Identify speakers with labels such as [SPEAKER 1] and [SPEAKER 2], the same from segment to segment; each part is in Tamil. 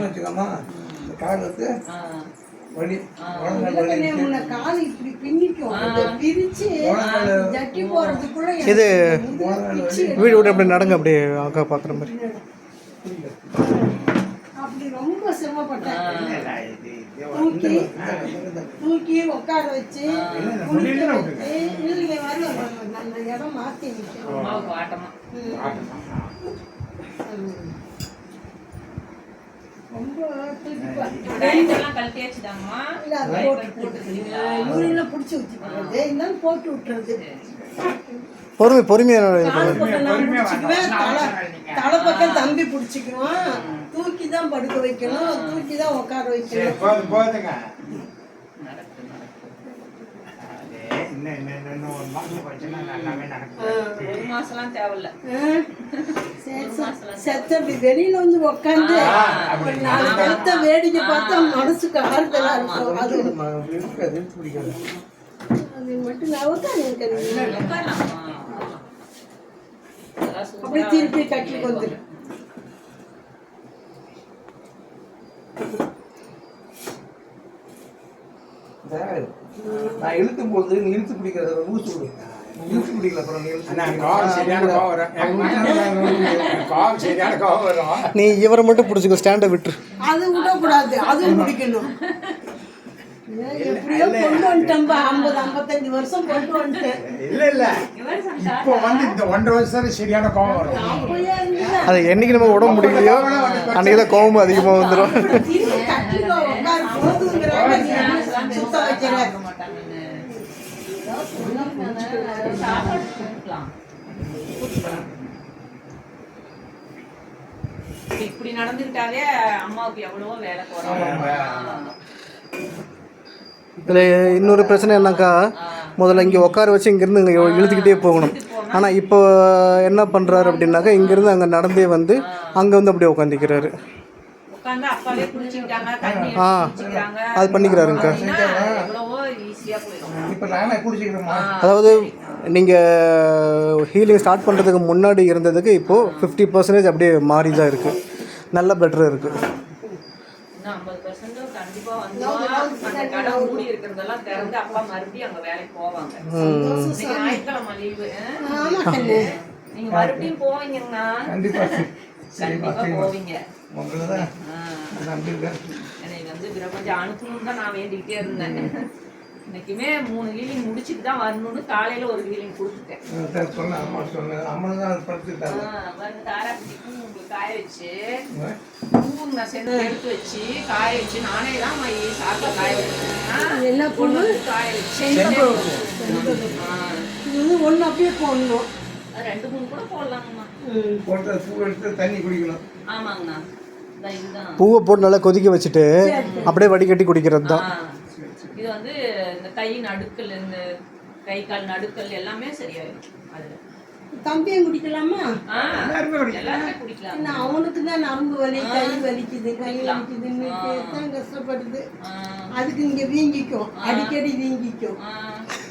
[SPEAKER 1] வச்சுக்கோமா கால் வந்து வலி
[SPEAKER 2] இது வீடு விட்டு அப்படி நடங்க அப்படியே அக்கா பார்க்குற மாதிரி
[SPEAKER 3] அப்படி ரொம்ப சிரமப்பட்டேன். தூக்கி உட்கார வச்சு அந்த இடம் மாற்றி ரொம்ப யூரின்லாம் பிடிச்சி ஊற்றிக்கிறது இருந்தாலும் போட்டு விட்டுறது.
[SPEAKER 2] பொறுமையாக
[SPEAKER 3] தலை பக்கம் தம்பி பிடிச்சிக்குவான். தூக்கி தான் படுக்க வைக்கணும், தூக்கி தான் உட்கார வைக்கணும். வெளியில வந்து உட்காந்து வேடிக்கை பார்த்தா மனசுக்கு ஆறுதலா இருக்கும். அது மட்டும் அப்படி திருப்பி கட்டி வந்துரு.
[SPEAKER 1] நான் இழுத்தும் போது நீ இழுத்து பிடிக்கிறத ஊசி விடு. இழுத்து பிடிக்கல அப்புறம்
[SPEAKER 2] நீ இவரை மட்டும் பிடிச்சிக்கோ, ஸ்டாண்டை விட்டுரு.
[SPEAKER 3] அது விடக்கூடாது, அதுவும் பிடிக்கணும். எப்படியோ கொண்டு வந்துட்டேன். 50-55 வருஷம் கொண்டு வந்துட்டேன்.
[SPEAKER 4] இல்ல இப்போ வந்து இந்த 1.5 வருஷம் சரியான கோவம் வரும்.
[SPEAKER 2] அது என்னைக்கு நம்ம உடம்பு முடியலையோ அன்னைக்கு தான் கோவம் அதிகமாக வந்துடும்.
[SPEAKER 5] இப்படி நடந்துக்கிட்டாலே அம்மாவுக்கு எவ்வளவோ வேலை போறோம்.
[SPEAKER 2] இதில் இன்னொரு பிரச்சனை என்னக்கா, முதல்ல இங்கே உட்கார வச்சு இங்கேருந்து இங்கே இழுத்துக்கிட்டே போகணும். ஆனால் இப்போ என்ன பண்ணுறாரு அப்படின்னாக்கா, இங்கேருந்து அங்கே நடந்தே வந்து அங்கே வந்து அப்படியே உட்காந்துக்கிறாரு. அது பண்ணிக்கிறாருங்கக்கா. அதாவது நீங்கள் ஹீலிங் ஸ்டார்ட் பண்ணுறதுக்கு முன்னாடி இருந்ததுக்கு இப்போது 50% அப்படியே மாறி தான் இருக்குது. நல்ல பெட்டராக இருக்குது.
[SPEAKER 5] அனுப்பணும் தான் நான் வேண்டிக்கிட்டே இருந்தேன். இன்னைக்குமே 3 ஹீலிங் முடிச்சுட்டு தான் வரணும்னு காலையில ஒரு ஹீலிங் கொடுத்துட்டேன். காய வச்சு நான் சென்று எடுத்து வச்சு காய வச்சு நானே தான் சாப்பிட காய வச்சேன்.
[SPEAKER 3] என்ன பொண்ணு
[SPEAKER 5] காய வச்சு
[SPEAKER 3] ஒன்று அப்படியே போடணும்.
[SPEAKER 5] 2-3 கூட போடலாங்கம்மா.
[SPEAKER 1] பூ எடுத்து தண்ணி குடிக்கணும்.
[SPEAKER 5] ஆமாங்கண்ணா.
[SPEAKER 2] பூவை போட்டு நல்லா கொதிக்க வச்சுட்டு அப்படியே வடிகட்டி குடிக்கிறது தான்.
[SPEAKER 5] இது வந்து இந்த கை நடுக்கல், இந்த கை கால் நடுக்கல் எல்லாமே சரியாயிடும். அதுல
[SPEAKER 3] தம்பியும் குடிக்கலாமா?
[SPEAKER 5] எல்லாருமே குடிக்கலாம்.
[SPEAKER 3] அவனுக்கு தான் நரம்பு வலி, கை வலிக்குது, கை வலிக்குதுன்னு தான் கஷ்டப்படுது. அதுக்கு இங்க வீங்கிக்கும், அடிக்கடி வீங்கிக்கும்.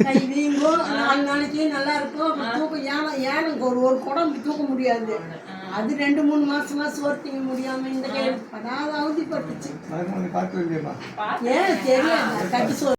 [SPEAKER 3] கை வீங்கும், 4 நாளைக்கு நல்லா இருக்கும். தூக்கம் ஏனம் ஒரு குடம் தூக்க முடியாது. அது 2-3 மாசமா சோறு திங்க முடியாம இந்த கை அதாவது அவதிப்பட்டுச்சு. ஏன் தெரியாது கட்டி சோறு